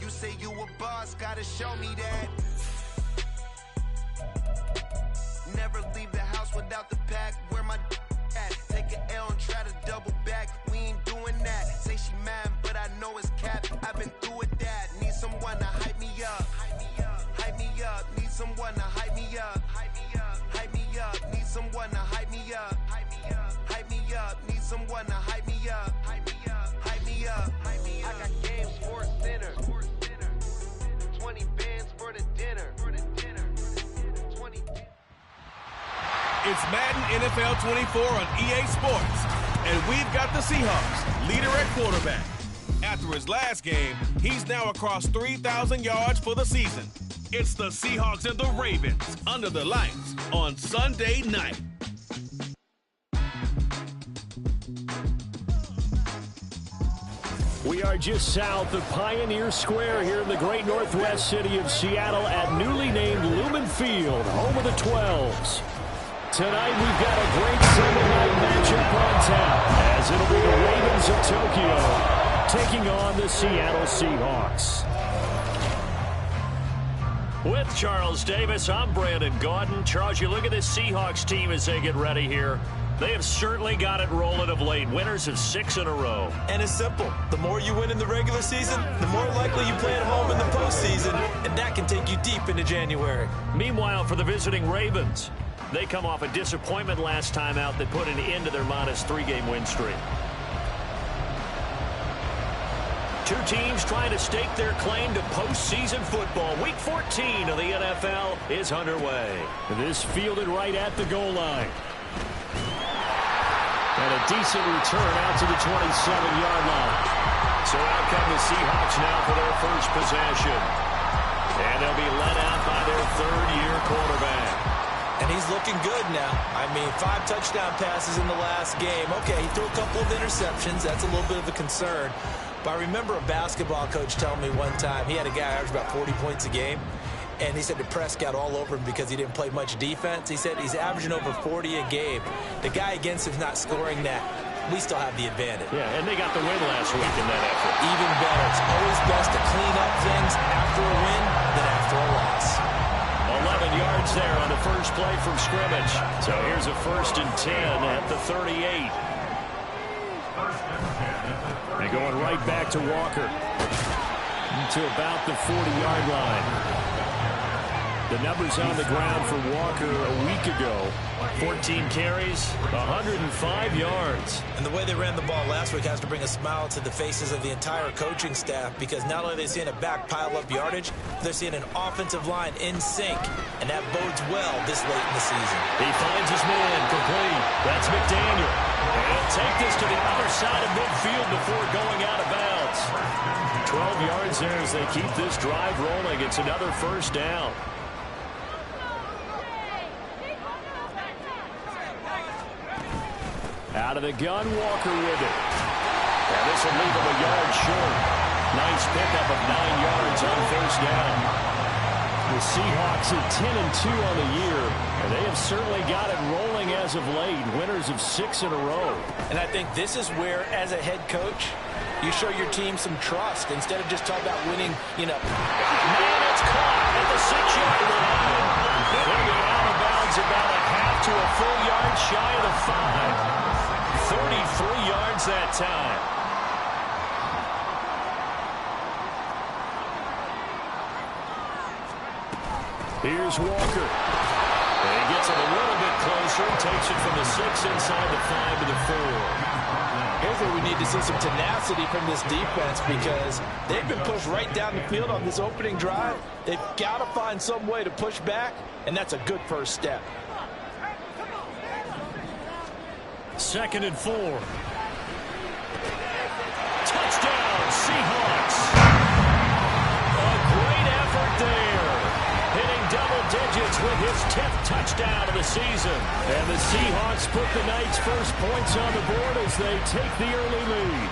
You say you a boss, gotta show me that. Never leave the house without the pack. Where my at? Take an L and try to double back. We ain't doing that. Say she mad, but I know it's cap. I've been through with that. Need someone to hype me up. Hype me up. Need someone to hype me up. Hype me up. Need someone to hype me up. Hype me up. Need someone to hype me up. Hype me up. I got game sports dinner. 20 bands for the dinner. 20. It's Madden NFL 24 on EA Sports, and we've got the Seahawks, leader at quarterback. After his last game, he's now across 3,000 yards for the season. It's the Seahawks and the Ravens under the lights on Sunday night. We are just south of Pioneer Square here in the great northwest city of Seattle at newly named Lumen Field, home of the 12s. Tonight we've got a great Sunday night matchup on tap, as it'll be the Ravens of Tokyo taking on the Seattle Seahawks. With Charles Davis, I'm Brandon Gaudin. Charles, you look at this Seahawks team as they get ready here. They have certainly got it rolling of late. Winners of 6 in a row. And it's simple. The more you win in the regular season, the more likely you play at home in the postseason, and that can take you deep into January. Meanwhile, for the visiting Ravens, they come off a disappointment last time out that put an end to their -3-game win streak. Two teams trying to stake their claim to postseason football. Week 14 of the NFL is underway. This fielded right at the goal line. And a decent return out to the 27-yard line. So out come the Seahawks now for their first possession. And they'll be led out by their third-year quarterback. And he's looking good now. I mean, 5 touchdown passes in the last game. Okay, he threw a couple of interceptions. That's a little bit of a concern. But I remember a basketball coach telling me one time, he had a guy who averaged about 40 points a game. And he said the press got all over him because he didn't play much defense. He said he's averaging over 40 a game. The guy against him's not scoring that. We still have the advantage. Yeah, and they got the win last week in that effort. Even better. It's always best to clean up things after a win than after a loss. 11 yards there on the first play from scrimmage. So here's a 1st and 10 at the 38. And going right back to Walker. To about the 40-yard line. The numbers on the ground for Walker a week ago. 14 carries, 105 yards. And the way they ran the ball last week has to bring a smile to the faces of the entire coaching staff, because not only are they seeing a back pile up yardage, they're seeing an offensive line in sync, and that bodes well this late in the season. He finds his man complete. That's McDaniel. And he'll take this to the other side of midfield before going out of bounds. 12 yards there as they keep this drive rolling. It's another 1st down. Out of the gun, Walker with it. And this will leave him a yard short. Nice pickup of 9 yards on 1st down. The Seahawks at 10-2 on the year, and they have certainly got it rolling as of late. Winners of 6 in a row. And I think this is where, as a head coach, you show your team some trust instead of just talking about winning, Man, it's caught at the 6-yard line. They'll get out of bounds about a half to a full yard shy of the 5. 33 yards that time. Here's Walker. And he gets it a little bit closer. Takes it from the 6 inside the 5 to the 4. Here's where we need to see some tenacity from this defense, because they've been pushed right down the field on this opening drive. They've got to find some way to push back, and that's a good first step. 2nd and 4. Touchdown, Seahawks. A great effort there. Hitting double digits with his 10th touchdown of the season. And the Seahawks put the night's first points on the board as they take the early lead.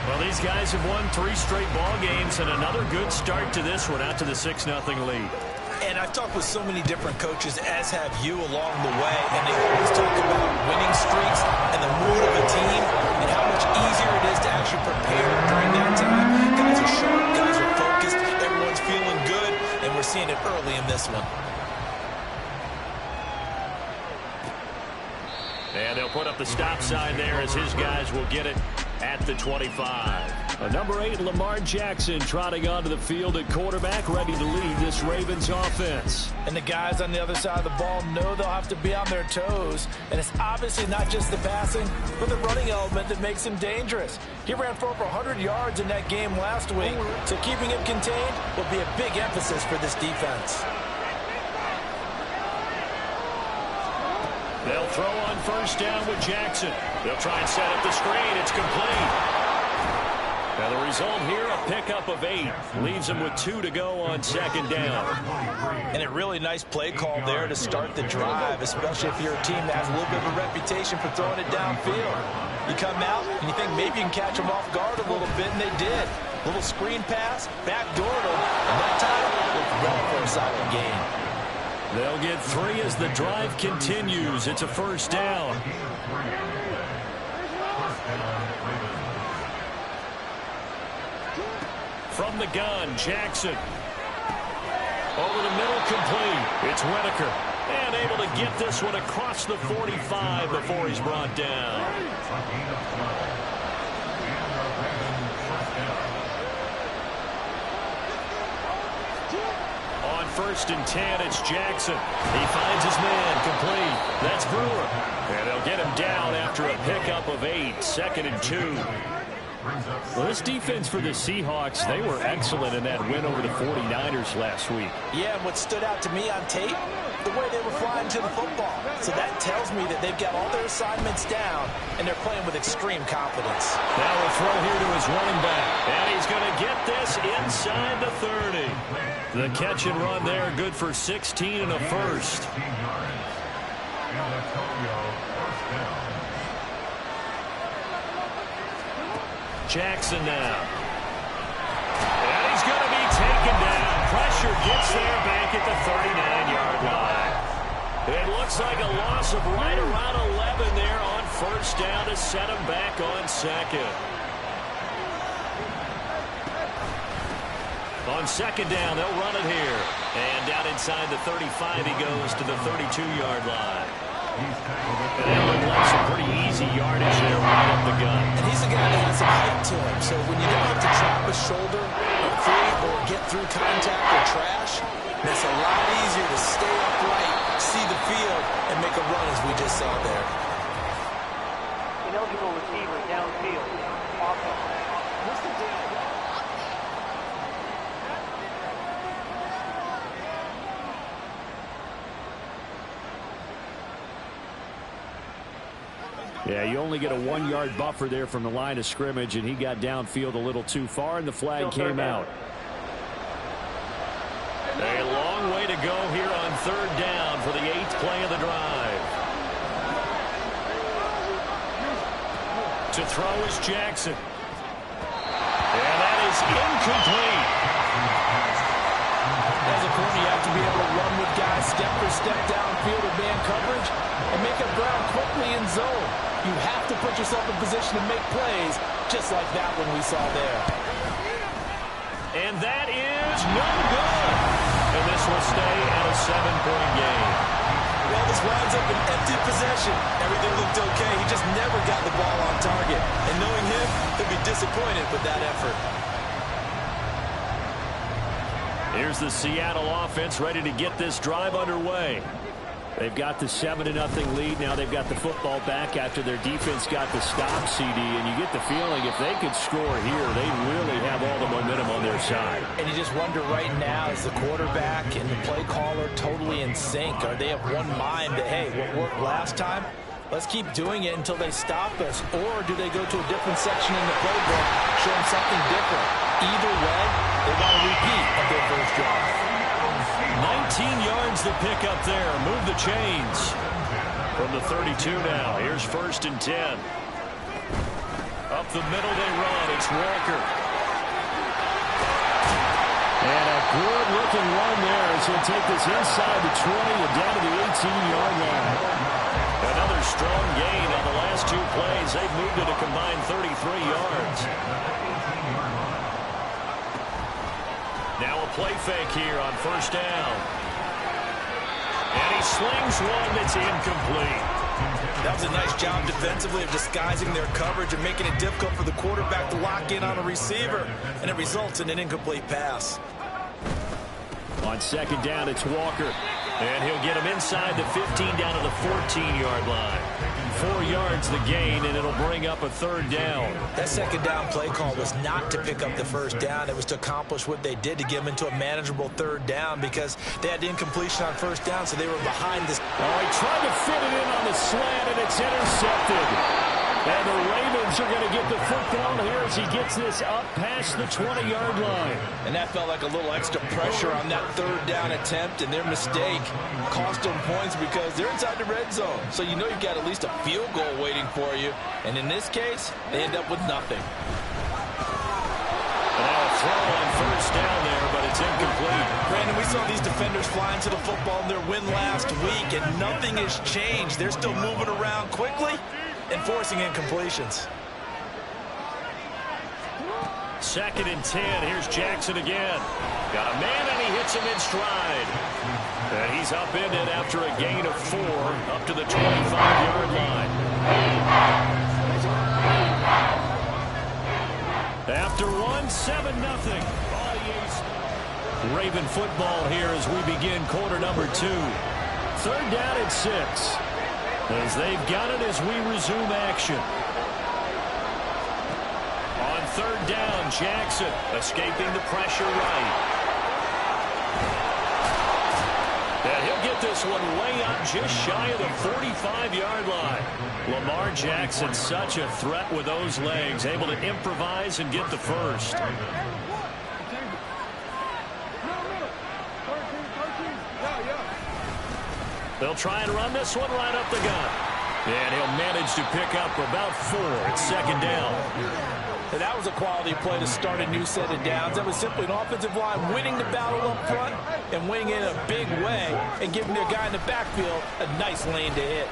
Well, these guys have won 3 straight ball games, and another good start to this one out to the 6-0 lead. And I've talked with so many different coaches, as have you, along the way, and they always talk about winning streaks and the mood of a team and how much easier it is to actually prepare during that time. Guys are sharp, guys are focused. it early in this one. And they'll put up the stop sign there as his guys will get it at the 25. Number 8, Lamar Jackson, trotting onto the field at quarterback, ready to lead this Ravens offense. And the guys on the other side of the ball know they'll have to be on their toes. And it's obviously not just the passing, but the running element that makes him dangerous. He ran for over 100 yards in that game last week, so keeping him contained will be a big emphasis for this defense. They'll throw on first down with Jackson. They'll try and set up the screen. It's complete. Now the result here, a pickup of 8. Leaves them with 2 to go on second down. And a really nice play call there to start the drive, especially if you're a team that has a little bit of a reputation for throwing it downfield. You come out and you think maybe you can catch them off guard a little bit, and they did. A little screen pass, backdoored them, and that time looked well for a solid gain. They'll get 3 as the drive continues. It's a first down. From the gun, Jackson. Over the middle, complete. It's Whitaker. And able to get this one across the 45 before he's brought down. On first and 10, it's Jackson. He finds his man, complete. That's Brewer. And they'll get him down after a pickup of 8, 2nd and 2. Well, this defense for the Seahawks, they were excellent in that win over the 49ers last week. Yeah, and what stood out to me on tape, the way they were flying to the football. So that tells me that they've got all their assignments down, and they're playing with extreme confidence. Now a throw here to his running back, and he's going to get this inside the 30. The catch and run there, good for 16 and a first. Jackson now. And he's going to be taken down. Pressure gets there back at the 39-yard line. It looks like a loss of right around 11 there on first down to set him back on second. On second down, they'll run it here. And down inside the 35, he goes to the 32-yard line. And Allen left some pretty easy yardage there right up the gut. And he's a guy that has some height to him. So when you don't have to drop a shoulder or create or get through contact or trash, it's a lot easier to stay upright, see the field, and make a run as we just saw there. Ineligible receiver downfield. Offense. What's the deal? Yeah, you only get a 1-yard buffer there from the line of scrimmage, and he got downfield a little too far, and the flag came out. A long way to go here on third down for the 8th play of the drive. To throw is Jackson. And that is incomplete. As a corner, you have to be able to run with guys step for step downfield or man coverage and make up ground quickly in zone. You have to put yourself in position to make plays, just like that one we saw there. And that is no good. And this will stay at a 7-point game. Well, this winds up an empty possession. Everything looked okay. He just never got the ball on target. And knowing him, he'll be disappointed with that effort. Here's the Seattle offense ready to get this drive underway. They've got the 7-0 lead. Now they've got the football back after their defense got the stop, CD. And you get the feeling if they could score here, they really have all the momentum on their side. And you just wonder right now, is the quarterback and the play caller totally in sync? Are they of one mind that, hey, what worked last time? Let's keep doing it until they stop us. Or do they go to a different section in the playbook, show them something different? Either way, they want to repeat of their first drive. 19 yards to pick up there. Move the chains. From the 32 now. Here's first and 10. Up the middle they run. It's Walker. And a good-looking run there as he'll take this inside the 20 and down to the 18-yard line. Another strong gain on the last 2 plays. They've moved it a combined 33 yards. Now a play fake here on first down. And he slings one that's incomplete. That was a nice job defensively of disguising their coverage and making it difficult for the quarterback to lock in on a receiver. And it results in an incomplete pass. On second down, it's Walker. And he'll get him inside the 15 down to the 14-yard line. 4 yards the gain, and it'll bring up a third down. That second down play call was not to pick up the first down. It was to accomplish what they did to get them into a manageable third down because they had incompletion on first down, so they were behind this. Oh, he tried to fit it in on the slant, and it's intercepted. And the Ravens are going to get the football here as he gets this up past the 20-yard line. And that felt like a little extra pressure on that third down attempt, and their mistake cost them points because they're inside the red zone. So you know you've got at least a field goal waiting for you. And in this case, they end up with nothing. And now a throw on first down there, but it's incomplete. Brandon, we saw these defenders fly into the football in their win last week, and nothing has changed. They're still moving around quickly and forcing incompletions. Second and 10. Here's Jackson again. Got a man, and he hits him in stride. And he's upended after a gain of 4 up to the 25-yard line. After 1, 7-0. Raven football here as we begin quarter number 2. Third down and 6. As they've got it as we resume action. On third down, Jackson escaping the pressure right. And he'll get this one way up just shy of the 45-yard line. Lamar Jackson, such a threat with those legs, able to improvise and get the first. They'll try and run this one right up the gut. And he'll manage to pick up about 4 at second down. And that was a quality play to start a new set of downs. That was simply an offensive line winning the battle up front and winning it in a big way and giving their guy in the backfield a nice lane to hit.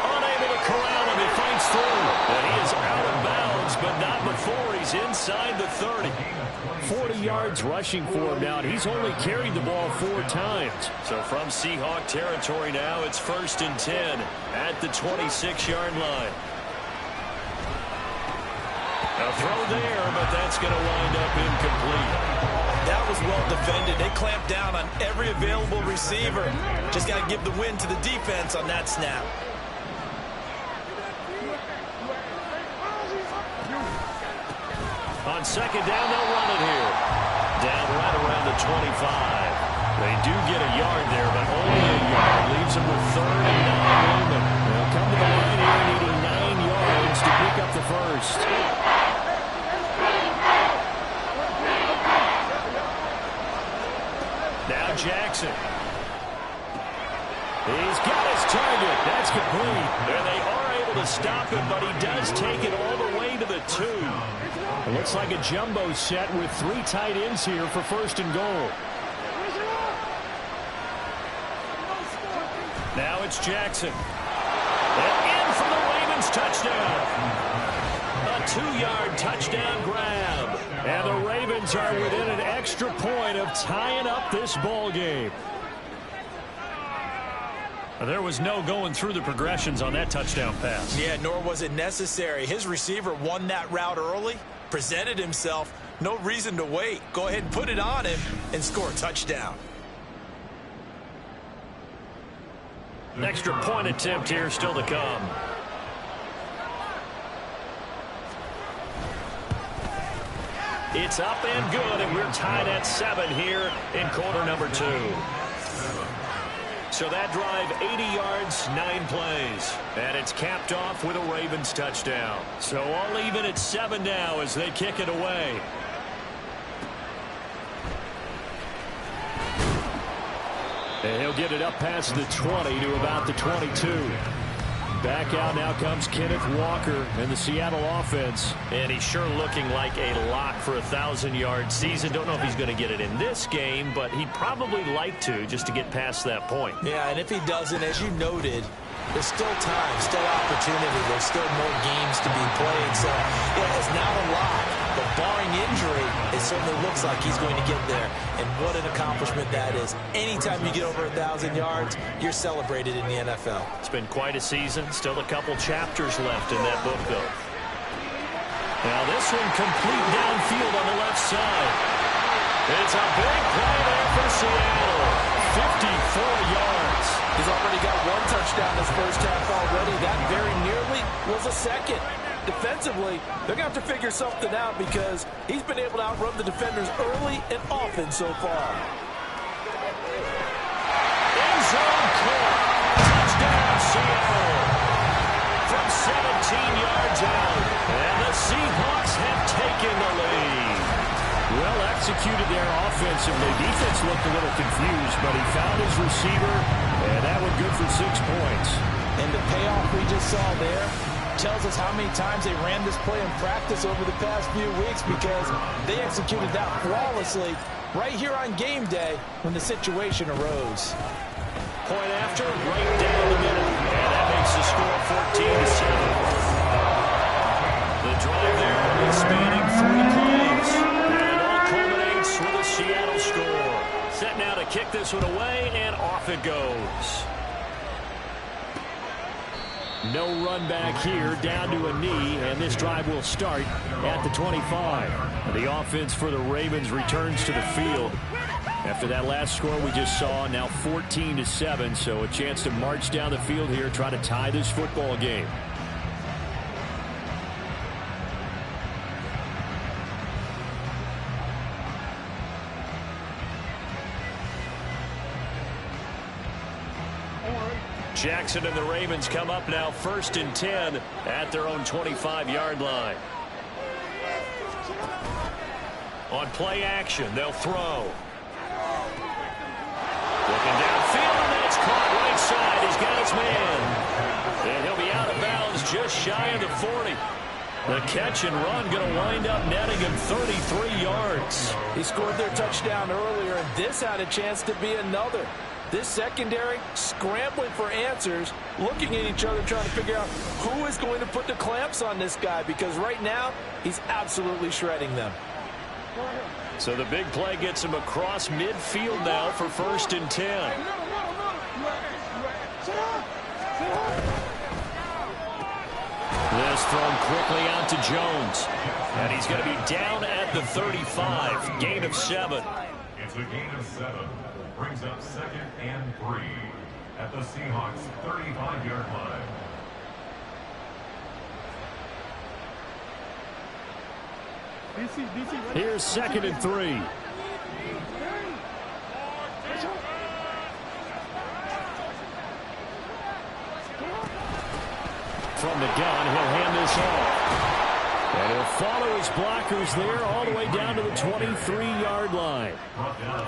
Unable to corral him, he fights through. And he is out of bounds, but not before he's inside the 30. 40 yards rushing for him now, and he's only carried the ball 4 times. So from Seahawk territory now, it's 1st and 10 at the 26-yard line. A throw there, but that's going to wind up incomplete. That was well defended. They clamped down on every available receiver. Just got to give the win to the defense on that snap. On second down, they'll run it here. Down right around the 25. They do get a yard there, but only a yard. Leaves them with 3rd and 9 Raven. They'll come to the line here needing 9 yards to pick up the first. Now Jackson. He's got his target. That's complete. And they are able to stop him, but he does take it all the way to the 2. It looks like a jumbo set with 3 tight ends here for 1st and goal. Now it's Jackson. And in for the Ravens touchdown. A 2-yard touchdown grab. And the Ravens are within an extra point of tying up this ball game. There was no going through the progressions on that touchdown pass. Yeah, nor was it necessary. His receiver won that route early, presented himself, no reason to wait. Go ahead and put it on him and score a touchdown. An extra point attempt here still to come. It's up and good, and we're tied at 7 here in quarter number 2. So that drive, 80 yards, 9 plays. And it's capped off with a Ravens touchdown. So all even at 7 now as they kick it away. And he'll get it up past the 20 to about the 22. Back out now comes Kenneth Walker and the Seattle offense. And he's sure looking like a lock for a 1,000-yard season. Don't know if he's going to get it in this game, but he'd probably like to just to get past that point. Yeah, and if he doesn't, as you noted, there's still time, still opportunity. There's still more games to be played. So, yeah, it's not a lock, but barring injury, it certainly looks like he's going to get there. And what an accomplishment that is. Anytime you get over 1,000 yards, you're celebrated in the NFL. It's been quite a season. Still a couple chapters left in that book, though. Now this one complete downfield on the left side. It's a big play there for Seattle. 54 yards. He's already got one touchdown this first half already. That very nearly was a second. Defensively, they're going to have to figure something out because he's been able to outrun the defenders early and often so far. End zone caught. Touchdown, Seattle. From 17 yards out. And the Seahawks have taken the lead. Well executed there offensively. Defense looked a little confused, but he found his receiver, and that one good for 6 points. And the payoff we just saw there tells us how many times they ran this play in practice over the past few weeks because they executed that flawlessly right here on game day when the situation arose. Point after, right down the middle. And that makes the score 14-7. The drive there is spanning 3 plays. And it all culminates with a Seattle score. Set now to kick this one away, and off it goes. No run back here, down to a knee, and this drive will start at the 25. The offense for the Ravens returns to the field. After that last score we just saw, now 14-7, so a chance to march down the field here, try to tie this football game. Jackson and the Ravens come up now 1st and 10 at their own 25-yard line. On play action, they'll throw. Looking downfield, and that's caught right side. He's got his man. And he'll be out of bounds just shy of the 40. The catch and run going to wind up netting him 33 yards. He scored their touchdown earlier, and this had a chance to be another. This secondary scrambling for answers, looking at each other, trying to figure out who is going to put the clamps on this guy, because right now he's absolutely shredding them. So the big play gets him across midfield now for 1st and 10. This thrown quickly out to Jones. And he's going to be down at the 35. Gain of 7. It's a gain of 7. Brings up 2nd and 3 at the Seahawks 35-yard line. Here's 2nd and 3. From the gun, he'll hand this off. And he'll follow his blockers there all the way down to the 23-yard line.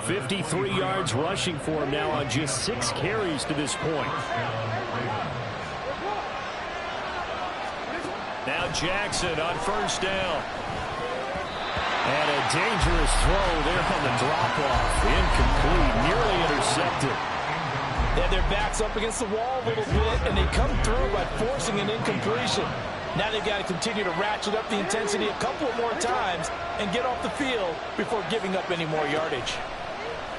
53 yards rushing for him now on just 6 carries to this point. Now Jackson on 1st down. And a dangerous throw there on the drop-off. Incomplete, nearly intercepted. They have their backs up against the wall a little bit, and they come through by forcing an incompletion. Now they've got to continue to ratchet up the intensity a couple of more times and get off the field before giving up any more yardage.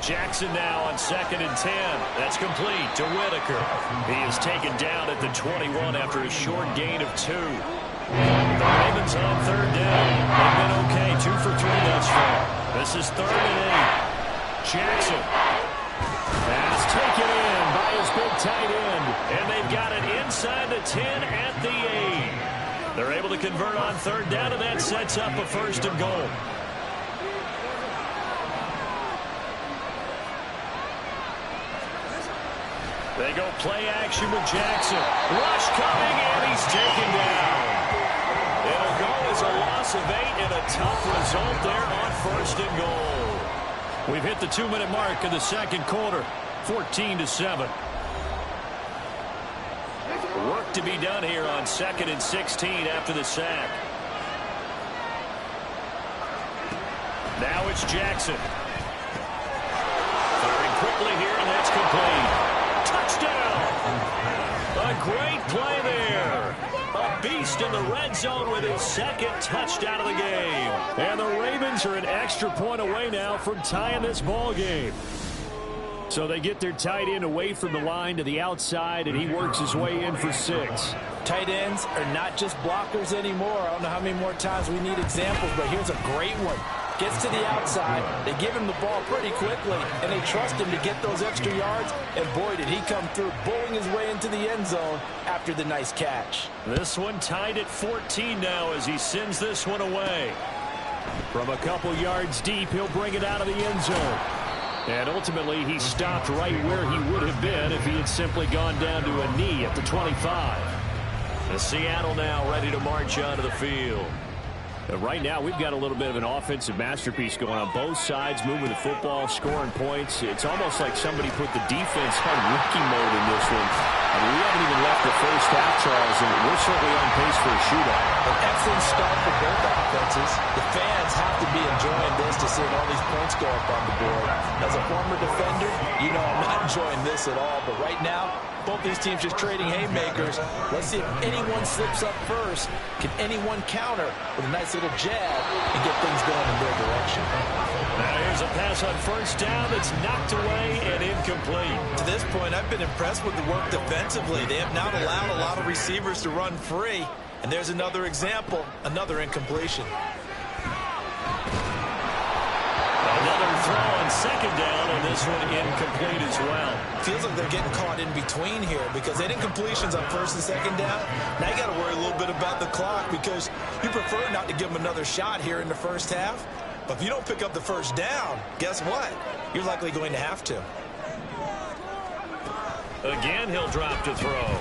Jackson now on 2nd and 10. That's complete to Whitaker. He is taken down at the 21 after a short gain of 2. The Ravens on 3rd down. They've been okay, 2 for 3 thus far. This is 3rd and 8. Jackson has taken in by his big tight end, and they've got it inside the 10 at the 8. They're able to convert on 3rd down, and that sets up a 1st and goal. They go play action with Jackson. Rush coming, and he's taken down. It'll go as a loss of 8 and a tough result there on 1st and goal. We've hit the 2-minute mark in the 2nd quarter, 14-7. Work to be done here on 2nd and 16 after the sack. Now it's Jackson. Firing quickly here, and that's complete. Touchdown! A great play there. A beast in the red zone with his 2nd touchdown of the game. And the Ravens Ravens are an extra point away now from tying this ball game. So they get their tight end away from the line to the outside, and he works his way in for 6. Tight ends are not just blockers anymore. I don't know how many more times we need examples, but here's a great one. Gets to the outside, they give him the ball pretty quickly, and they trust him to get those extra yards, and boy, did he come through, bowling his way into the end zone after the nice catch. This one tied at 14 now as he sends this one away. From a couple yards deep, he'll bring it out of the end zone. And ultimately, he stopped right where he would have been if he had simply gone down to a knee at the 25. And Seattle now ready to march onto the field. Right now, we've got a little bit of an offensive masterpiece going on both sides, moving the football, scoring points. It's almost like somebody put the defense on rookie mode in this one. I mean, we haven't even left the first half, Charles, and we're certainly on pace for a shootout. An excellent start for both offenses. The fans have to be enjoying this to see all these points go up on the board. As a former defender, you know I'm not enjoying this at all. But right now, both these teams just trading haymakers. Let's see if anyone slips up first. Can anyone counter with a nice little jab and get things going in their direction? Now here's a pass on first down that's knocked away and incomplete. To this point, I've been impressed with the work defensively. They have not allowed a lot of receivers to run free. And there's another example, another incompletion. Another throw on second down, and this one incomplete as well. Feels like they're getting caught in between here because they did incompletions on first and second down. Now you got to worry a little bit about the clock because you prefer not to give them another shot here in the first half. But if you don't pick up the first down, guess what? You're likely going to have to. Again, he'll drop to throw.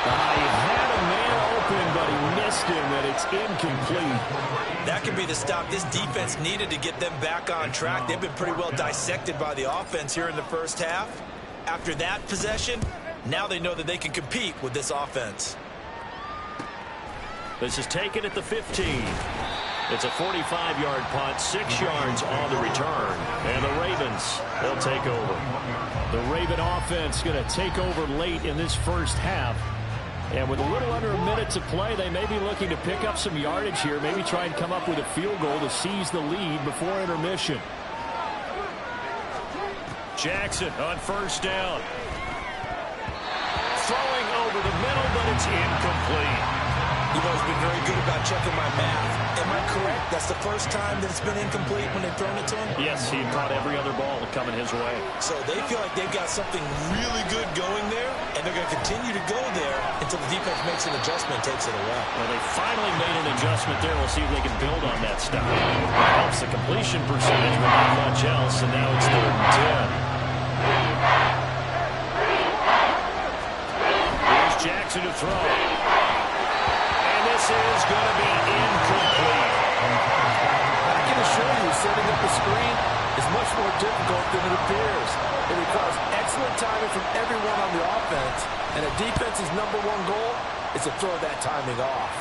He had a man open, but he missed him, and it's incomplete. That could be the stop this defense needed to get them back on track. They've been pretty well dissected by the offense here in the first half. After that possession, now they know that they can compete with this offense. This is taken at the 15. It's a 45-yard punt, 6 yards on the return. And the Ravens, they'll take over. The Raven offense going to take over late in this first half. And with a little under a minute to play, they may be looking to pick up some yardage here, maybe try and come up with a field goal to seize the lead before intermission. Jackson on first down. Throwing over the middle, but it's incomplete. You've always been very good about checking my math. Am I correct? That's the first time that it's been incomplete when they've thrown it to him? Yes, he caught every other ball coming his way. So they feel like they've got something really good going there, and they're going to continue to go there until the defense makes an adjustment and takes it away. Well, they finally made an adjustment there. We'll see if they can build on that stuff. Helps the completion percentage, but not much else, and now it's 3rd and 10. Here's Jackson to throw. This is going to be incomplete. I can assure you, setting up a screen is much more difficult than it appears. It requires excellent timing from everyone on the offense, and a defense's #1 goal is to throw that timing off.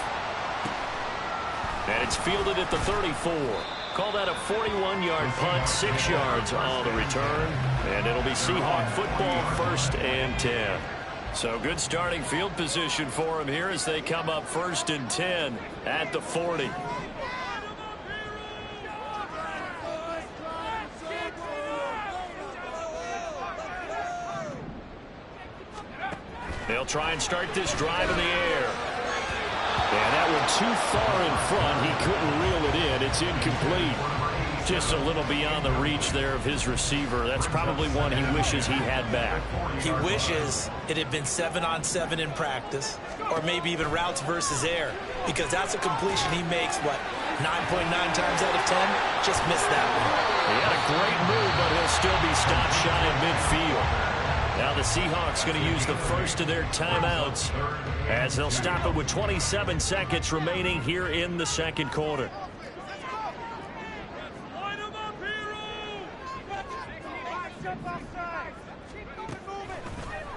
And it's fielded at the 34. Call that a 41-yard punt, 6 yards on the return, and it'll be Seahawk football, 1st and 10. So good starting field position for him here as they come up 1st and 10 at the 40. They'll try and start this drive in the air. And that one too far in front. He couldn't reel it in. It's incomplete. Just a little beyond the reach there of his receiver. That's probably one he wishes he had back. He wishes it had been 7-on-7 in practice, or maybe even routes versus air, because that's a completion he makes, what, 9.9 times out of 10? Just missed that one. He had a great move, but he'll still be stopped shy of midfield. Now the Seahawks going to use the first of their timeouts as they'll stop it with 27 seconds remaining here in the second quarter.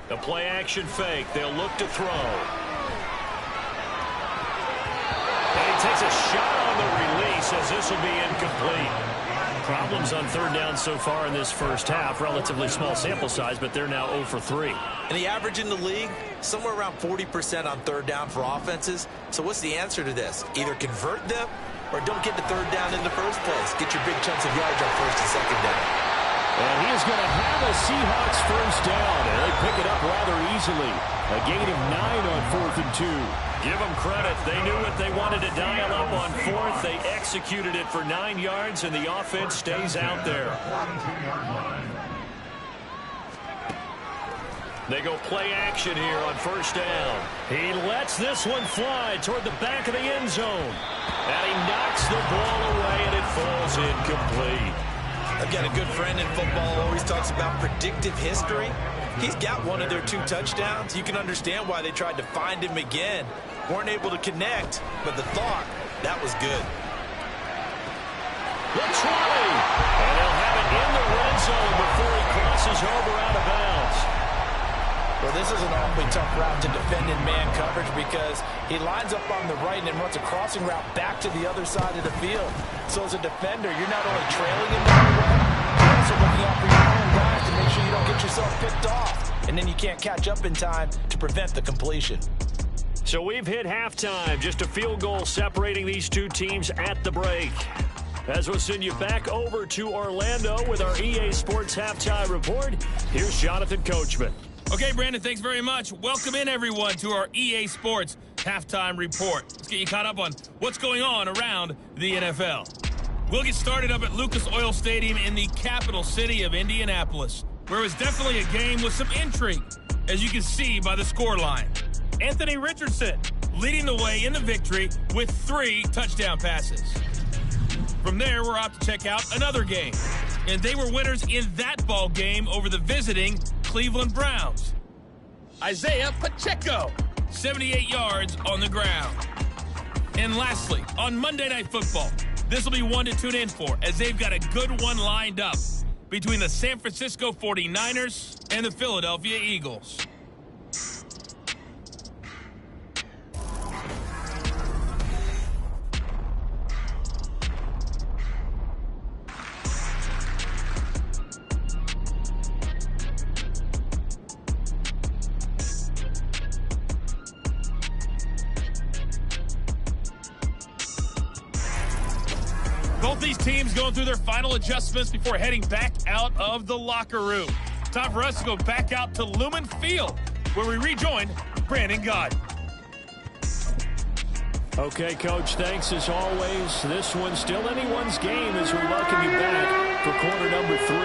The play-action fake. They'll look to throw. And he takes a shot on the release as this will be incomplete. problems on third down so far in this first half. Relatively small sample size, but they're now 0 for 3. And the average in the league, somewhere around 40% on third down for offenses. So what's the answer to this? Either convert them or don't get the third down in the first place. Get your big chunks of yards on first and second down. And he is going to have a Seahawks first down, and they pick it up rather easily. A gain of 9 on 4th and 2. Give them credit. They knew what they wanted to dial up on 4th. They executed it for 9 yards, and the offense stays out there. They go play action here on first down. He lets this one fly toward the back of the end zone. And he knocks the ball away, and it falls incomplete. I've got a good friend in football, always talks about predictive history. He's got one of their 2 touchdowns. You can understand why they tried to find him again. Weren't able to connect, but the thought, that was good. The 20, and they'll have it in the red zone before he crosses over out of bounds. Well, this is an awfully tough route to defend in man coverage because he lines up on the right and then runs a crossing route back to the other side of the field. So as a defender, you're not only trailing him down the way, you're also looking out for your own guys to make sure you don't get yourself picked off. And then you can't catch up in time to prevent the completion. So we've hit halftime. Just a field goal separating these two teams at the break. As we'll send you back over to Orlando with our EA Sports Halftime Report, here's Jonathan Coachman. Okay, Brandon, thanks very much. Welcome in, everyone, to our EA Sports Halftime Report. Let's get you caught up on what's going on around the NFL. We'll get started up at Lucas Oil Stadium in the capital city of Indianapolis, where it was definitely a game with some intrigue, as you can see by the scoreline. Anthony Richardson leading the way in the victory with 3 touchdown passes. From there, we're off to check out another game, and they were winners in that ball game over the visiting Cleveland Browns. Isaiah Pacheco, 78 yards on the ground. And lastly, on Monday Night Football, this will be one to tune in for, as they've got a good one lined up between the San Francisco 49ers and the Philadelphia Eagles. Both these teams going through their final adjustments before heading back out of the locker room. Time for us to go back out to Lumen Field, where we rejoin Brandon Gott. Okay, Coach, thanks as always. This one's still anyone's game as we welcome you back for quarter number 3.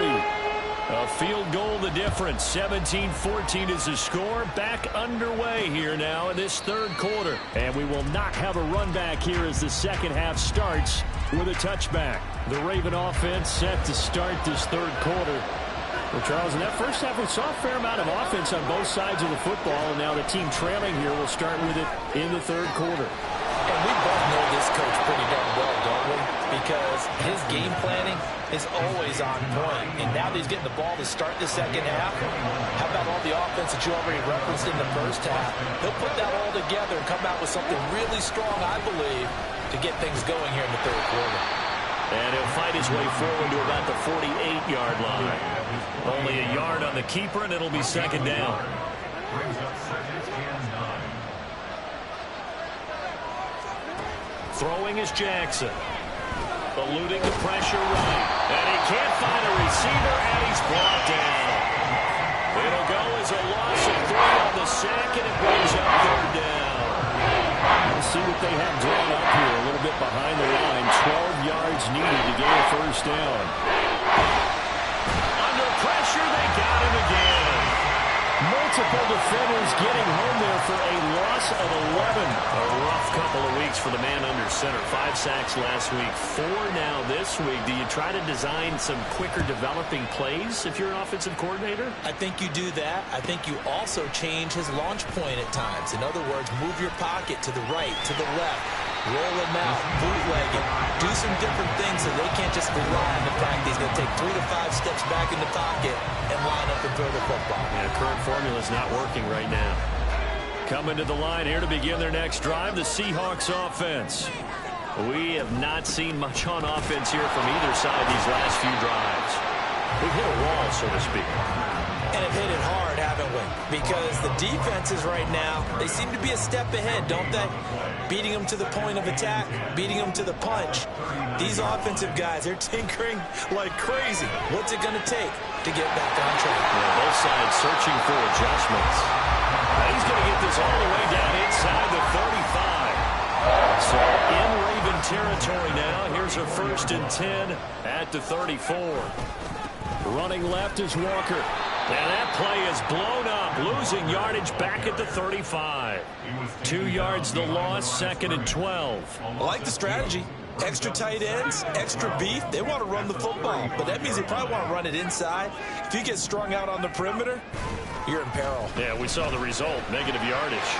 A field goal the difference. 17-14 is the score. Back underway here now in this third quarter. And we will not have a run back here as the second half starts with a touchback. The Raven offense set to start this third quarter. Well, Charles, in that first half, we saw a fair amount of offense on both sides of the football, and now the team trailing here will start with it in the third quarter. And we both know this coach pretty darn well, don't we? Because his game planning is always on point. And now that he's getting the ball to start the second half, how about all the offense that you already referenced in the first half? He'll put that all together and come out with something really strong, I believe, to get things going here in the third quarter. And he'll fight his way forward to about the 48-yard line. Only a yard on the keeper, and it'll be second down. Brings up second and 9. Throwing is Jackson. Eluding the pressure right. And he can't find a receiver, and he's brought down. It'll go as a loss of 3 on the sack, and it brings up third down. Let's see what they have drawn up here. A little bit behind the line. 12 yards needed to get a first down. Under pressure, they got him again. Multiple defenders getting home there for a loss of 11. A rough couple of weeks for the man under center. 5 sacks last week, 4 now this week. Do you try to design some quicker developing plays if you're an offensive coordinator? I think you do that. I think you also change his launch point at times. In other words, move your pocket to the right, to the left. Roll him out, bootleg him, do some different things so they can't just rely on the fact he's going to take 3 to 5 steps back in the pocket and line up and throw the football. Yeah, current formula is not working right now. Coming to the line here to begin their next drive, the Seahawks offense. We have not seen much on offense here from either side these last few drives. We've hit a wall, so to speak. And have hit it hard, haven't we? Because the defenses right now, they seem to be a step ahead, don't they? Beating them to the point of attack, beating them to the punch. These offensive guys, they're tinkering like crazy. What's it going to take to get back on track? Yeah, both sides searching for adjustments. He's going to get this all the way down inside the 35. So in Raven territory now. Here's a 1st and 10 at the 34. Running left is Walker. And that play is blown up, losing yardage back at the 35. 2 yards the loss, 2nd and 12. I like the strategy. Extra tight ends, extra beef. They want to run the football, but that means they probably want to run it inside. If you get strung out on the perimeter, you're in peril. Yeah, we saw the result, negative yardage.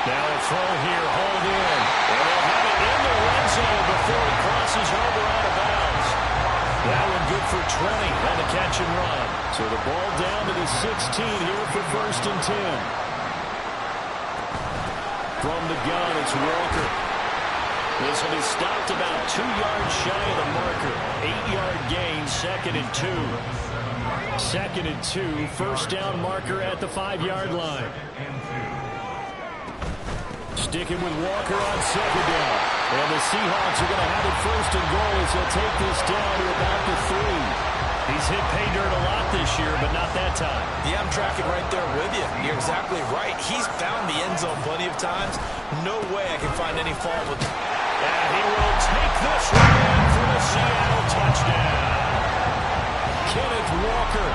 Now a throw here, hold in. And they'll have it in the red zone before it crosses over out of bounds. That one good for 20 on the catch and run. So the ball down to the 16 here for 1st and 10. From the gun, it's Walker. This will be stopped about 2 yards shy of the marker. 8-yard gain, 2nd and 2. 2nd and 2, 1st down marker at the 5-yard line. Sticking with Walker on 2nd down. And the Seahawks are going to have it 1st and goal as they'll take this down to about the 3. He's hit pay dirt a lot this year, but not that time. Yeah, I'm tracking right there with you. You're exactly right. He's found the end zone plenty of times. No way I can find any fault with him. And he will take this one in for the Seattle touchdown. Kenneth Walker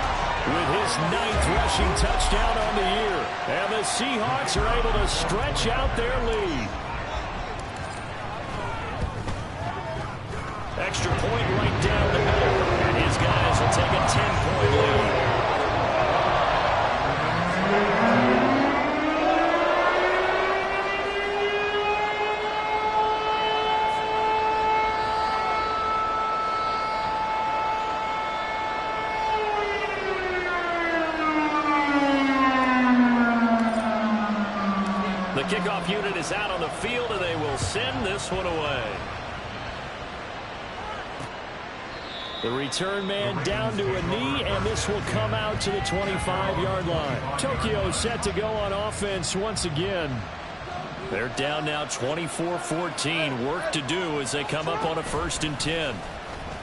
with his 9th rushing touchdown on the year. And the Seahawks are able to stretch out their lead. Extra point right down the middle. And his guys will take a 10-point lead. The kickoff unit is out on the field, and they will send this one away. The return man down to a knee, and this will come out to the 25-yard line. Tokyo set to go on offense once again. They're down now 24-14. Work to do as they come up on a 1st and 10.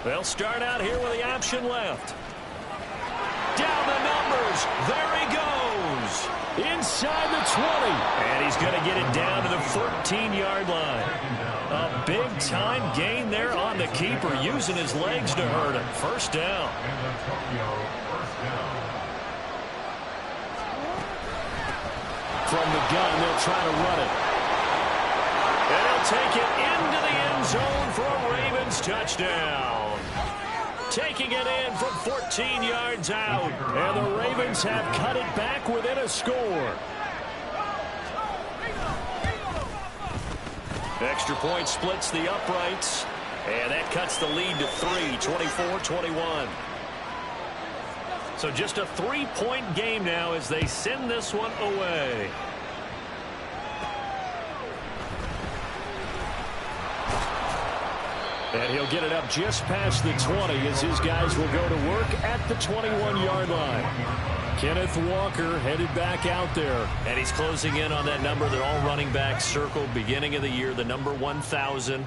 They'll start out here with the option left. Down the numbers. There he goes. Inside the 20. And he's going to get it down to the 14-yard line. A big-time gain there on the keeper, using his legs to hurt him. 1st down. From the gun, they'll try to run it. And he'll take it into the end zone for a Ravens touchdown. Taking it in from 14 yards out. And the Ravens have cut it back within a score. Extra point splits the uprights. And that cuts the lead to 3, 24-21. So just a 3-point game now as they send this one away. And he'll get it up just past the 20 as his guys will go to work at the 21-yard line. Kenneth Walker headed back out there. And he's closing in on that number that all running backs circled beginning of the year, the number 1,000.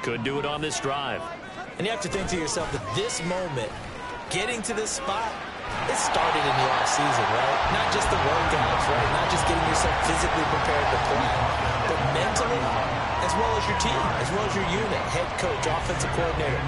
Could do it on this drive. And you have to think to yourself that this moment, getting to this spot, it started in the offseason, right? Not just the workouts, right? Not just getting yourself physically prepared to play, but mentally, as well as your team, as well as your unit, head coach, offensive coordinator.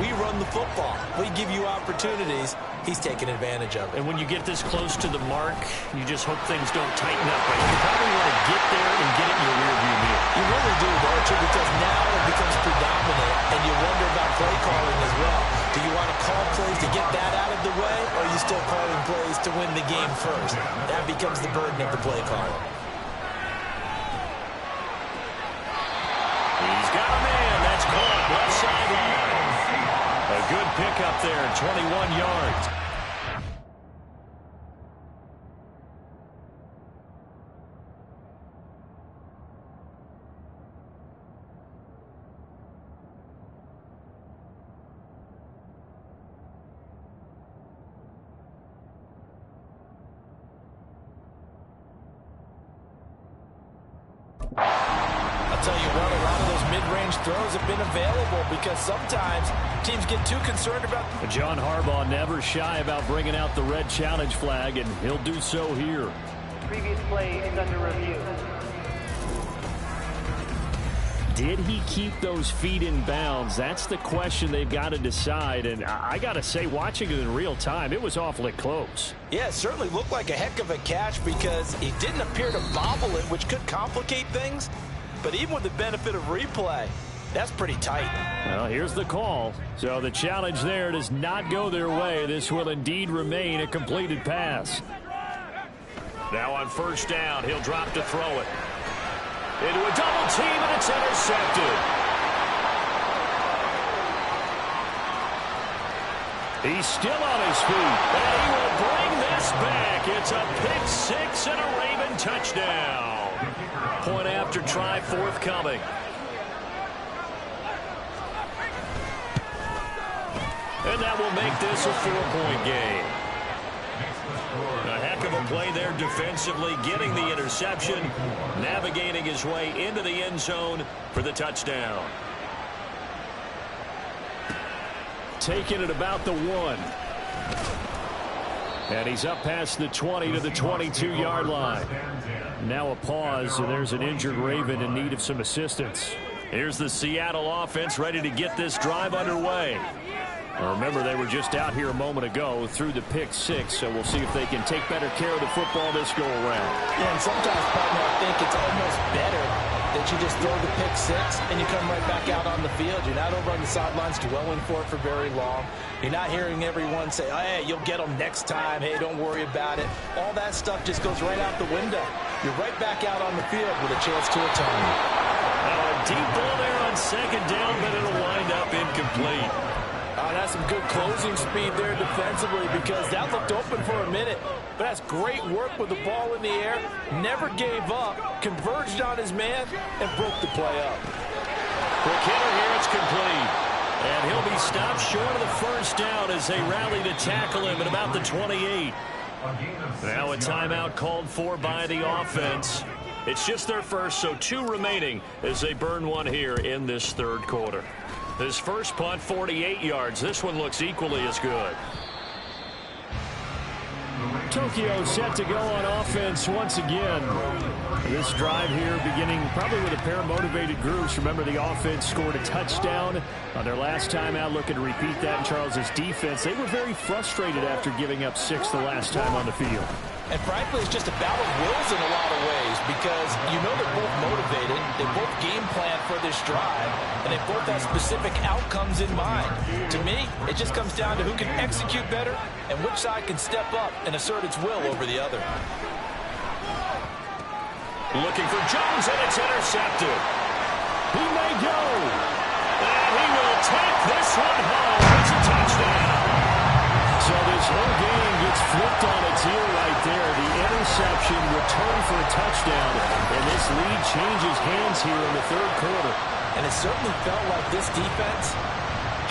We run the football. We give you opportunities. He's taking advantage of it. And when you get this close to the mark, you just hope things don't tighten up. Right? You probably want to get there and get it in your rearview mirror. You really do, Archer, because now it becomes predominant, and you wonder about play calling as well. Do you want to call plays to get that out of the way, or are you still calling plays to win the game first? That becomes the burden of the play caller. He's got a man. That's caught left sideline. A good pickup there, 21 yards. I'll tell you what, a lot of those mid-range throws have been available because sometimes teams get too concerned about... John Harbaugh never shy about bringing out the red challenge flag, and he'll do so here. Previous play is under review. Did he keep those feet in bounds? That's the question they've got to decide. And I got to say, watching it in real time, it was awfully close. Yeah, it certainly looked like a heck of a catch because he didn't appear to bobble it, which could complicate things. But even with the benefit of replay, that's pretty tight. Well, here's the call. So the challenge there does not go their way. This will indeed remain a completed pass. Now on first down, he'll drop to throw it. Into a double team, and it's intercepted. He's still on his feet, and he will bring this back. It's a pick six and a Raven touchdown. Point after try forthcoming. And that will make this a 4-point game. A heck of a play there defensively, getting the interception, navigating his way into the end zone for the touchdown. Taking it about the 1. And he's up past the 20 to the 22-yard line. Now a pause, and there's an injured Raven in need of some assistance. Here's the Seattle offense ready to get this drive underway. Remember, they were just out here a moment ago through the pick six, so we'll see if they can take better care of the football this go-around. Yeah, and sometimes, partner, I think it's almost better that you just throw the pick six and you come right back out on the field. You're not over on the sidelines dwelling for it for very long. You're not hearing everyone say, oh, hey, you'll get them next time. Hey, don't worry about it. All that stuff just goes right out the window. You're right back out on the field with a chance to atone. A deep ball there on second down, but it'll wind up incomplete. That's some good closing speed there defensively because that looked open for a minute. But that's great work with the ball in the air. Never gave up, converged on his man, and broke the play up. Quick hitter here, it's complete. And he'll be stopped short of the first down as they rally to tackle him at about the 28. Now a timeout called for by the offense. It's just their first, so 2 remaining as they burn one here in this third quarter. His first punt, 48 yards. This one looks equally as good. Tokyo set to go on offense once again. This drive here beginning probably with a pair of motivated groups. Remember, the offense scored a touchdown on their last time out. Looking to repeat that in Charles's defense. They were very frustrated after giving up 6 the last time on the field. And frankly, it's just a battle of wills in a lot of ways because you know they're both motivated, they both game plan for this drive, and they both have specific outcomes in mind. To me, it just comes down to who can execute better and which side can step up and assert its will over the other. Looking for Jones, and it's intercepted. He may go, and he will take this one home. It's a touchdown. So this whole game gets flipped on its ear right there. The interception returned for a touchdown, and this lead changes hands here in the third quarter. And it certainly felt like this defense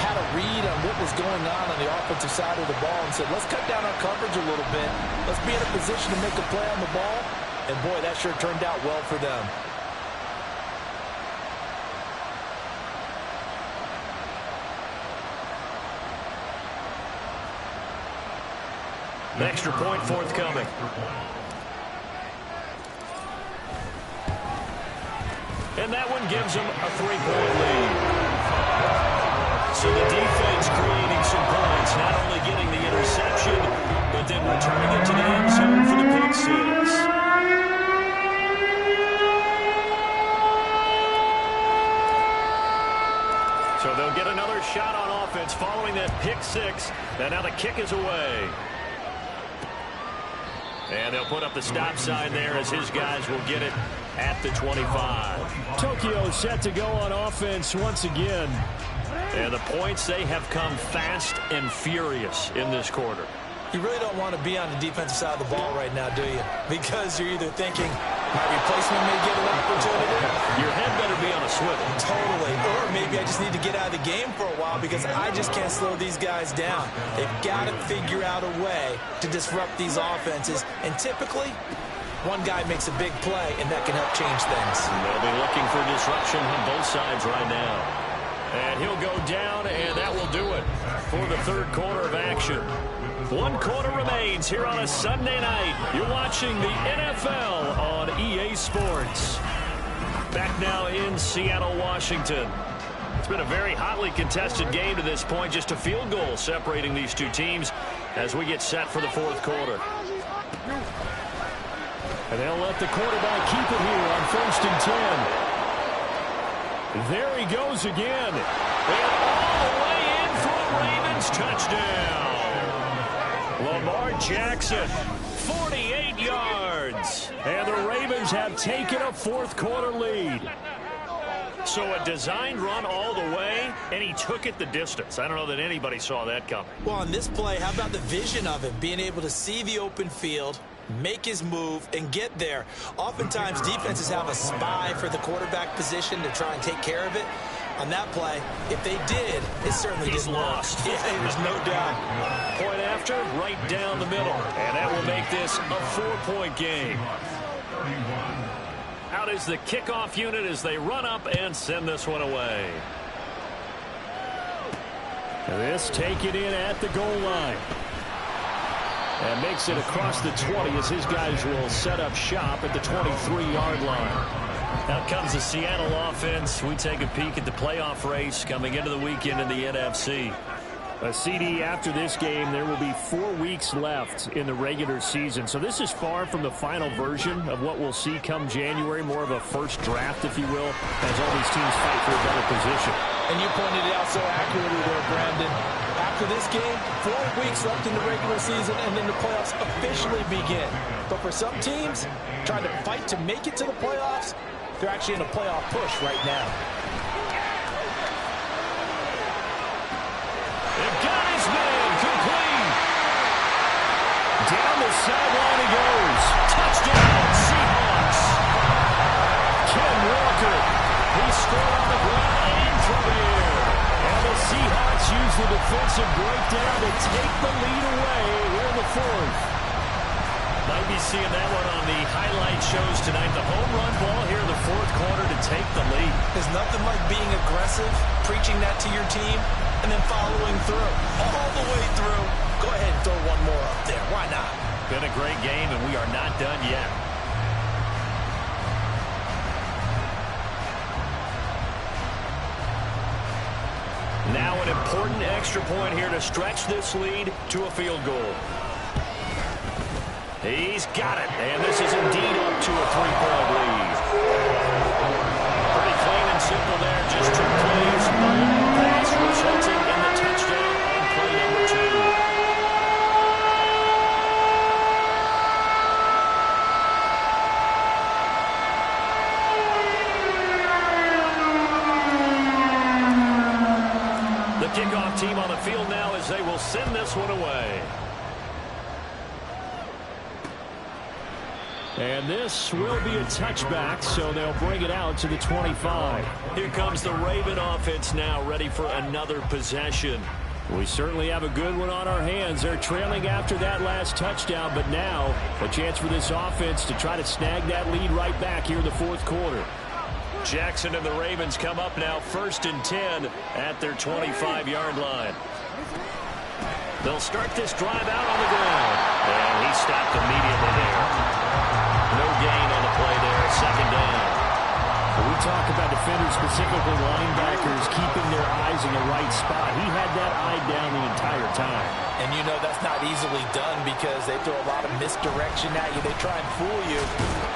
had a read on what was going on the offensive side of the ball and said, let's cut down our coverage a little bit. Let's be in a position to make a play on the ball. And boy, that sure turned out well for them. An extra point forthcoming. And that one gives them a 3-point lead. So the defense creating some points, not only getting the interception, but then returning it to the end zone for the pick six. So they'll get another shot on offense following that pick six. And now the kick is away. And they'll put up the stop sign there as his guys will get it at the 25. Tokyo set to go on offense once again. And the points, they have come fast and furious in this quarter. You really don't want to be on the defensive side of the ball right now, do you? Because you're either thinking, my replacement may get an opportunity. Your head better be on a swivel. Totally. Or maybe I just need to get out of the game for a while because I just can't slow these guys down. They've got to figure out a way to disrupt these offenses. And typically, One guy makes a big play, and that can help change things. They'll be looking for disruption on both sides right now. And he'll go down, and that will do it for the third quarter of action. 1 quarter remains here on a Sunday night. You're watching the NFL on EA Sports. Back now in Seattle, Washington. It's been a very hotly contested game to this point. Just a field goal separating these two teams as we get set for the fourth quarter. And they'll let the quarterback keep it here on 1st and 10. There he goes again. And all the way in for a Ravens touchdown. Lamar Jackson, 48 yards. And the Ravens have taken a fourth quarter lead. So a designed run all the way, and he took it the distance. I don't know that anybody saw that coming. Well, on this play, how about the vision of him, being able to see the open field, make his move, and get there. Oftentimes, defenses have a spy for the quarterback position to try and take care of it. On that play, if they did, it certainly He's didn't lost. work. Yeah, there's no doubt. Point after, right down the middle. And that will make this a 4-point game. Out is the kickoff unit as they run up and send this one away. This taken in at the goal line. And makes it across the 20 as his guys will set up shop at the 23-yard line. Out comes the Seattle offense. We take a peek at the playoff race coming into the weekend in the NFC. A CD after this game, there will be 4 weeks left in the regular season. So this is far from the final version of what we'll see come January, more of a first draft, if you will, as all these teams fight for a better position. And you pointed it out so accurately there, Brandon. After this game, 4 weeks left in the regular season, and then the playoffs officially begin. But for some teams, trying to fight to make it to the playoffs, they're actually in a playoff push right now. They've got his man complete. Down the sideline he goes. Touchdown, Seahawks. Ken Walker. He scored on the ground and from the air. And the Seahawks use the defensive breakdown to take the lead away here in the fourth. Might be seeing that one on the highlight shows tonight. The home run ball here in the fourth quarter to take the lead. There's nothing like being aggressive, preaching that to your team, and then following through. All the way through. Go ahead and throw one more up there. Why not? Been a great game, and we are not done yet. Now an important extra point here to stretch this lead to a field goal. He's got it, and this is indeed up to a 3-point lead. Pretty clean and simple there, just 2 plays. A long pass resulting in the touchdown on play number 2. The kickoff team on the field now as they will send this one away. And this will be a touchback, so they'll bring it out to the 25. Here comes the Raven offense now, ready for another possession. We certainly have a good one on our hands. They're trailing after that last touchdown, but now a chance for this offense to try to snag that lead right back here in the fourth quarter. Jackson and the Ravens come up now 1st and 10 at their 25-yard line. They'll start this drive out on the ground. And he stopped immediately there. No gain on the play there, 2nd down. When we talk about defenders, specifically linebackers, keeping their eyes in the right spot, he had that eye down the entire time. And you know that's not easily done because they throw a lot of misdirection at you. They try and fool you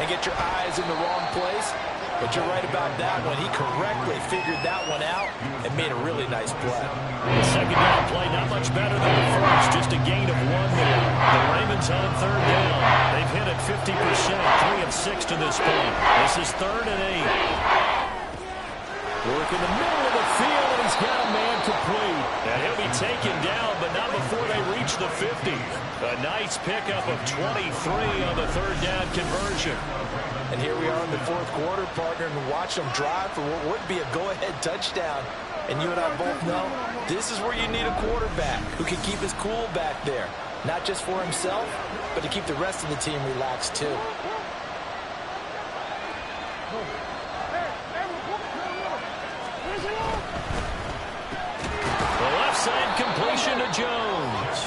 and get your eyes in the wrong place. But you're right about that one. He correctly figured that one out and made a really nice play. The 2nd down play, not much better than the first. Just a gain of 1 there. The Ravens on 3rd down. They've hit it 50%, 3 of 6 to this point. This is 3rd and 8. Work in the middle of the field, and he's got a man complete. And he'll be taken down, but not before they reach the 50. A nice pickup of 23 on the 3rd down conversion. And here we are in the fourth quarter, partner, and watch them drive for what would be a go-ahead touchdown. And you and I both know this is where you need a quarterback who can keep his cool back there. Not just for himself, but to keep the rest of the team relaxed too. Jones.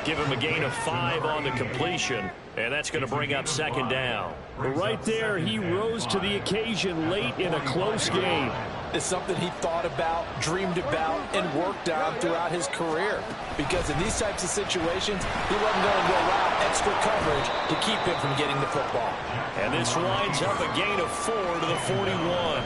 Give him a gain of 5 on the completion, and that's going to bring up second down. Right there, he rose to the occasion late in a close game. It's something he thought about, dreamed about, and worked on throughout his career. Because in these types of situations, he wasn't going to allow extra coverage to keep him from getting the football. And this winds up a gain of 4 to the 41.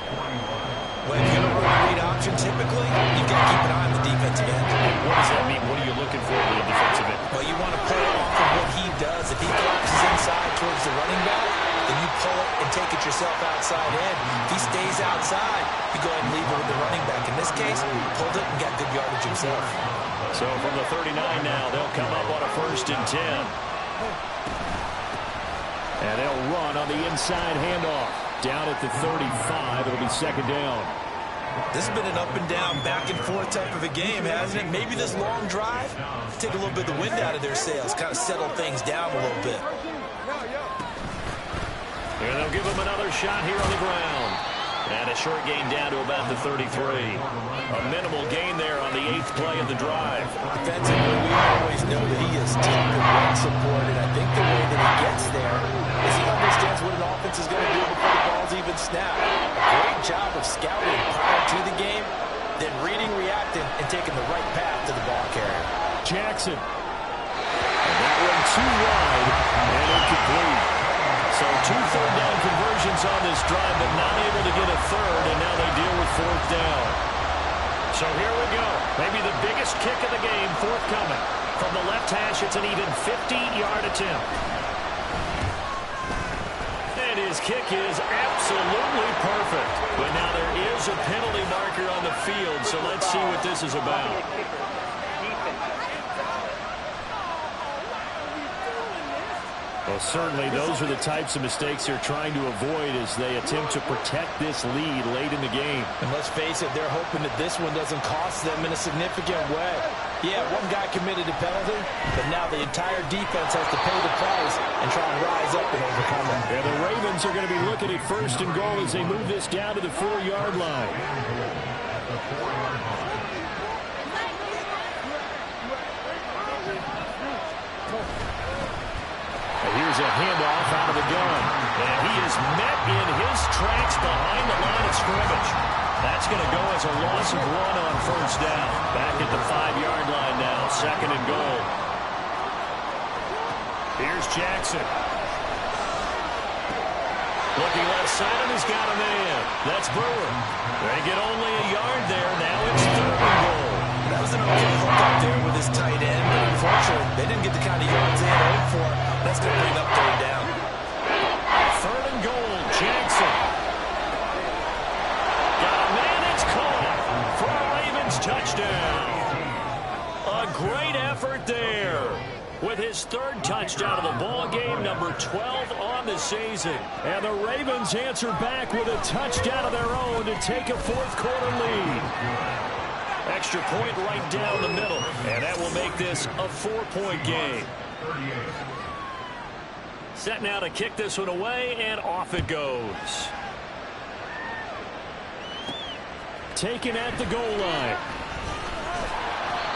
When you're going to run a read option, typically, you've got to keep an eye on the defensive end. What does that mean? What are you looking for in the defensive end? Well, you want to pull off of what he does. If he collapses inside towards the running back, then you pull it and take it yourself outside in. If he stays outside, you go ahead and leave it with the running back. In this case, he pulled it and got good yardage himself. So from the 39 now, they'll come up on a 1st and 10. And they'll run on the inside handoff. Down at the 35, it'll be second down. This has been an up and down, back and forth type of a game, hasn't it? Maybe this long drive, take a little bit of the wind out of their sails, kind of settle things down a little bit. And they'll give him another shot here on the ground. And a short gain down to about the 33. A minimal gain there on the 8th play of the drive. Defensively, we always know that he is tough and run support, and I think the way that he gets there is he understands what an offense is going to do before the ball's even snapped. A great job of scouting prior to the game, then reading, reacting, and taking the right path to the ball carrier. Jackson. And that one too wide and incomplete. So 2 third-down conversions on this drive, but not able to get a third, and now they deal with 4th down. So here we go. Maybe the biggest kick of the game forthcoming. From the left hash, it's an even 50-yard attempt. And his kick is absolutely perfect. But now there is a penalty marker on the field, so let's see what this is about. Well, certainly those are the types of mistakes they're trying to avoid as they attempt to protect this lead late in the game. And let's face it, they're hoping that this one doesn't cost them in a significant way. Yeah, one guy committed a penalty, but now the entire defense has to pay the price and try and rise up and overcome it. And the Ravens are going to be looking at 1st and goal as they move this down to the 4-yard line. Here's a handoff out of the gun. And he is met in his tracks behind the line of scrimmage. That's going to go as a loss of 1 on 1st down. Back at the 5-yard line now, 2nd and goal. Here's Jackson. Looking left side, and he's got a man. That's Brewer. They get only a yard there. Now it's 3rd and goal. That was an okay hook up there with his tight end, but unfortunately, they didn't get the kind of yards they had hoped for. That's going to bring up 3rd down. 3rd and goal, Jackson. Got a man, it's caught for a Ravens touchdown. A great effort there. With his 3rd touchdown of the ball game, number 12 on the season. And the Ravens answer back with a touchdown of their own to take a 4th quarter lead. Extra point right down the middle, and that will make this a 4-point game. Set now to kick this one away, and off it goes. Taken at the goal line.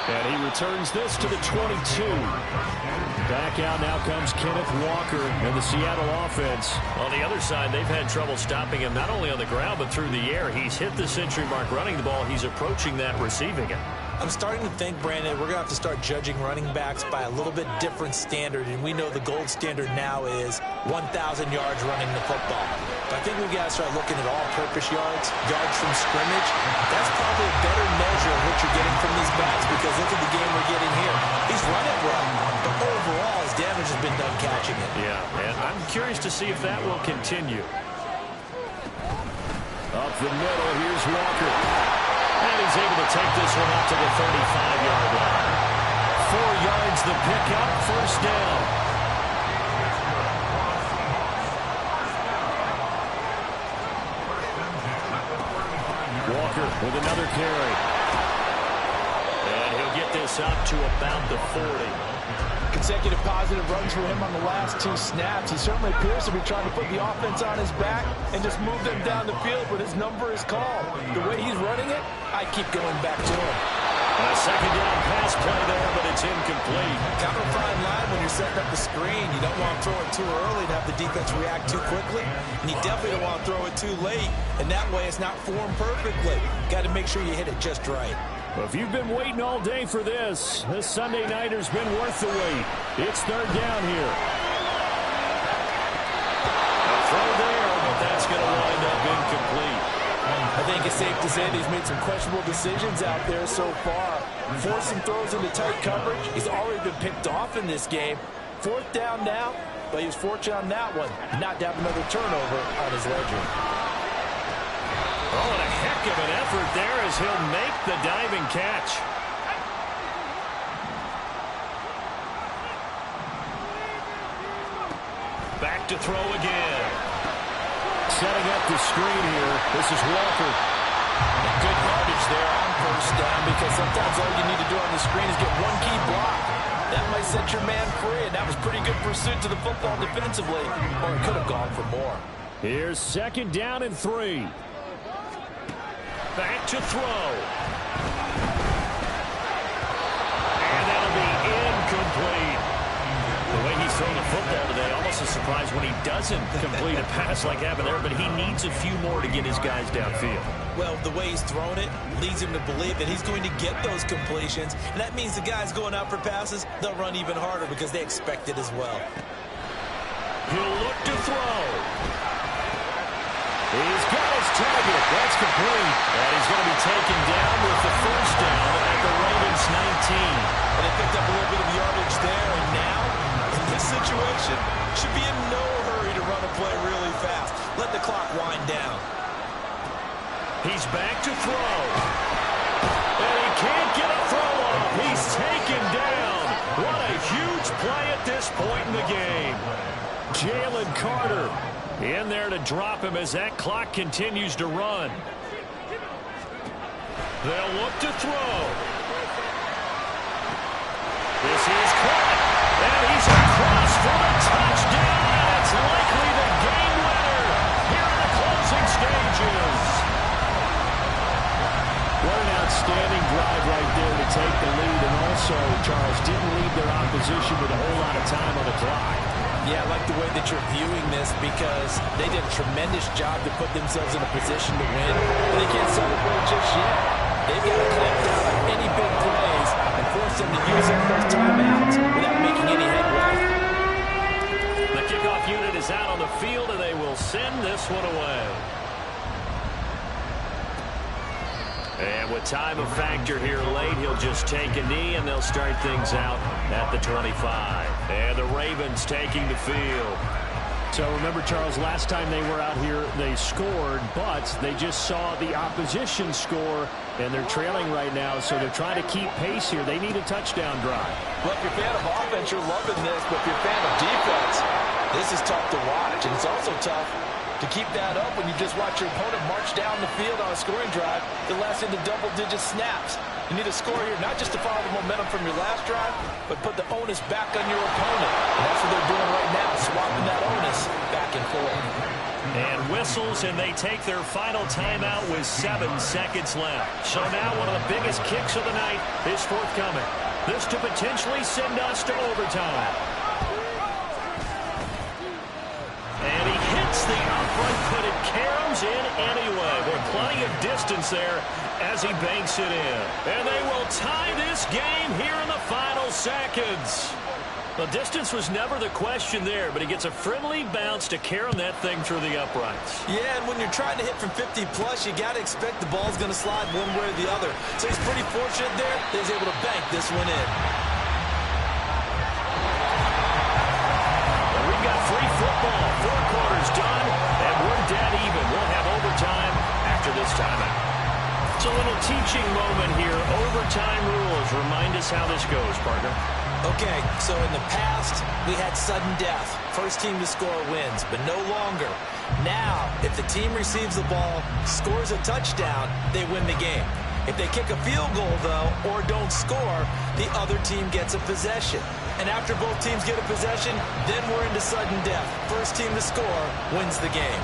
And he returns this to the 22. Back out now comes Kenneth Walker and the Seattle offense. On the other side, they've had trouble stopping him not only on the ground but through the air. He's hit the century mark running the ball. He's approaching that receiving it. I'm starting to think, Brandon, we're going to have to start judging running backs by a little bit different standard, and we know the gold standard now is 1,000 yards running the football. But I think we've got to start looking at all-purpose yards, yards from scrimmage. That's probably a better measure of what you're getting from these backs, because look at the game we're getting here. He's running well, but overall his damage has been done catching it. Yeah, and I'm curious to see if that will continue. Up the middle, here's Walker. And he's able to take this one up to the 35-yard line. 4 yards the pickup, 1st down. Walker with another carry. And he'll get this up to about the 40. Consecutive positive runs for him on the last 2 snaps. He certainly appears to be trying to put the offense on his back and just move them down the field, but his number is called. The way he's running it, I keep going back to him. A second down pass play there, but it's incomplete. Kind of a fine line when you're setting up the screen. You don't want to throw it too early and have the defense react too quickly. And you definitely don't want to throw it too late. And that way it's not formed perfectly. Got to make sure you hit it just right. Well, if you've been waiting all day for this Sunday nighter's been worth the wait. It's third down here. A throw there, but that's going to wind up incomplete. I think it's safe to say that he's made some questionable decisions out there so far. Forcing throws into tight coverage. He's already been picked off in this game. Fourth down now, but he was fortunate on that one not to have another turnover on his ledger. Oh, and a heck of an effort there as he'll make the diving catch. Back to throw again. Setting up the screen here. This is Walker. Good yardage there on first down because sometimes all you need to do on the screen is get one key block. That might set your man free, and that was pretty good pursuit to the football defensively, or it could have gone for more. Here's second down and 3. Back to throw. And that'll be incomplete. The way he's throwing the football today, almost a surprise when he doesn't complete a pass like happened there, but he needs a few more to get his guys downfield. Well, the way he's thrown it leads him to believe that he's going to get those completions, and that means the guys going out for passes, they'll run even harder because they expect it as well. He'll look to throw. He's got his target. That's complete. And he's going to be taken down with the first down at the Ravens 19. And they picked up a little bit of yardage there, and now, in this situation, should be in no hurry to run a play really fast. Let the clock wind down. He's back to throw. And he can't get a throw off. He's taken down. What a huge play at this point in the game. Jalen Carter in there to drop him as that clock continues to run. They'll look to throw. This is caught. And he's across for a touchdown. And it's likely the game winner here in the closing stages. What an outstanding drive right there to take the lead. And also, Charles, didn't leave their opposition with a whole lot of time on the clock. Yeah, I like the way that you're viewing this because they did a tremendous job to put themselves in a position to win. But they can't celebrate just yet. They've got to clamp down on any big plays and force them to use up those timeouts without making any headway. The kickoff unit is out on the field, and they will send this one away. And with time a factor here late, he'll just take a knee, and they'll start things out at the 25. And the Ravens taking the field. So remember, Charles, last time they were out here, they scored, but they just saw the opposition score, and they're trailing right now, so they're trying to keep pace here. They need a touchdown drive. Well, if you're a fan of offense, you're loving this, but if you're a fan of defense, this is tough to watch, and it's also tough to keep that up when you just watch your opponent march down the field on a scoring drive that lasts into double-digit snaps. You need a score here, not just to follow the momentum from your last drive, but put the onus back on your opponent. And that's what they're doing right now, swapping that onus back and forth. And whistles, and they take their final timeout with 7 seconds left. So now one of the biggest kicks of the night is forthcoming. This to potentially send us to overtime. And he hits the upright, but it caroms in anyway. With plenty of distance there as he banks it in. And they will tie this game here in the final seconds. The distance was never the question there, but he gets a friendly bounce to carom that thing through the uprights. Yeah, and when you're trying to hit from 50-plus, you got to expect the ball's going to slide one way or the other. So he's pretty fortunate there that he's able to bank this one in. Well, we've got free football. 4 quarters done, and we're dead even. We'll have overtime after this timeout. It's a little teaching moment here. Overtime rules. Remind us how this goes, partner. Okay, so in the past, we had sudden death. First team to score wins, but no longer. Now, if the team receives the ball, scores a touchdown, they win the game. If they kick a field goal, though, or don't score, the other team gets a possession. And after both teams get a possession, then we're into sudden death. First team to score wins the game.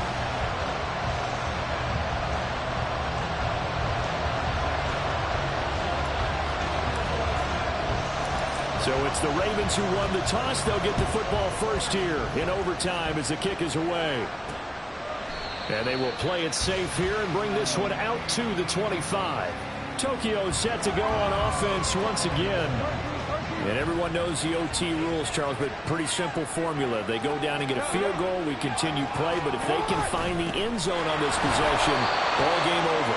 So it's the Ravens who won the toss. They'll get the football first here in overtime as the kick is away. And they will play it safe here and bring this one out to the 25. Tokyo set to go on offense once again. And everyone knows the OT rules, Charles, but pretty simple formula. They go down and get a field goal, we continue play, but if they can find the end zone on this possession, ball game over.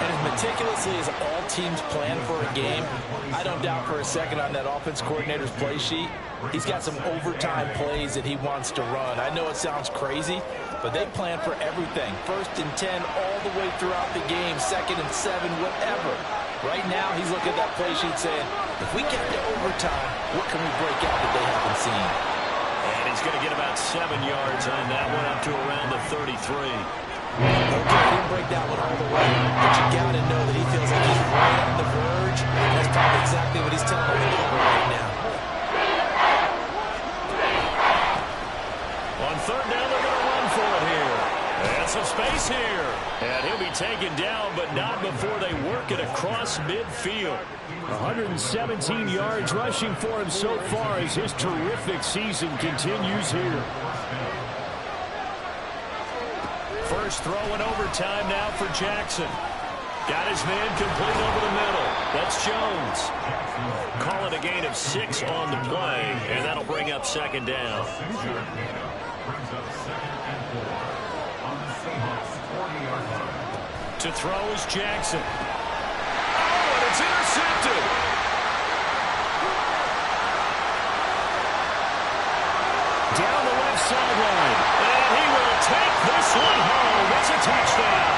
And as meticulously as all teams plan for a game, I don't doubt for a second on that offense coordinator's play sheet, he's got some overtime plays that he wants to run. I know it sounds crazy, but they plan for everything. 1st and 10 all the way throughout the game, 2nd and 7, whatever. Right now, he's looking at that play sheet saying, if we get to overtime, what can we break out that they haven't seen? And he's going to get about 7 yards on that one, up to around the 33. Okay, he didn't break that one all the way, but you got to know that he feels like he's right on the verge. That's probably exactly what he's telling him to do right now. On 3rd down, they're going to run for it here. And some space here. And he'll be taken down, but not before they work it across midfield. 117 yards rushing for him so far as his terrific season continues here. First throw in overtime now for Jackson. Got his man complete over the middle. That's Jones. Call it a gain of 6 on the play, and that'll bring up 2nd down. To throw is Jackson. Oh, and it's intercepted. Down the left sideline. And he will take this one home. It's a touchdown.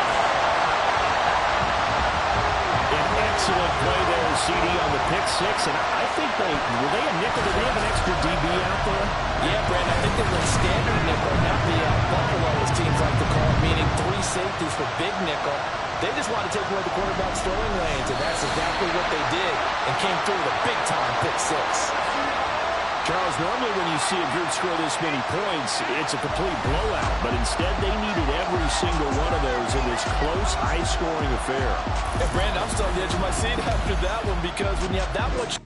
An excellent play there, CD, on the pick 6. And I think were they a nickel? Did they have an extra DB out there? Yeah, Brandon, I think they were standard nickel, not the Buffalo, as teams like to call it, meaning 3 safeties for big nickel. They just want to take away the quarterback's throwing lanes, and that's exactly what they did, and came through with a big-time pick 6. Charles, normally when you see a group score this many points, it's a complete blowout, but instead they needed every single one of those in this close, high-scoring affair. And Brandon, I'm still on the edge of my seat after that one, because when you have that much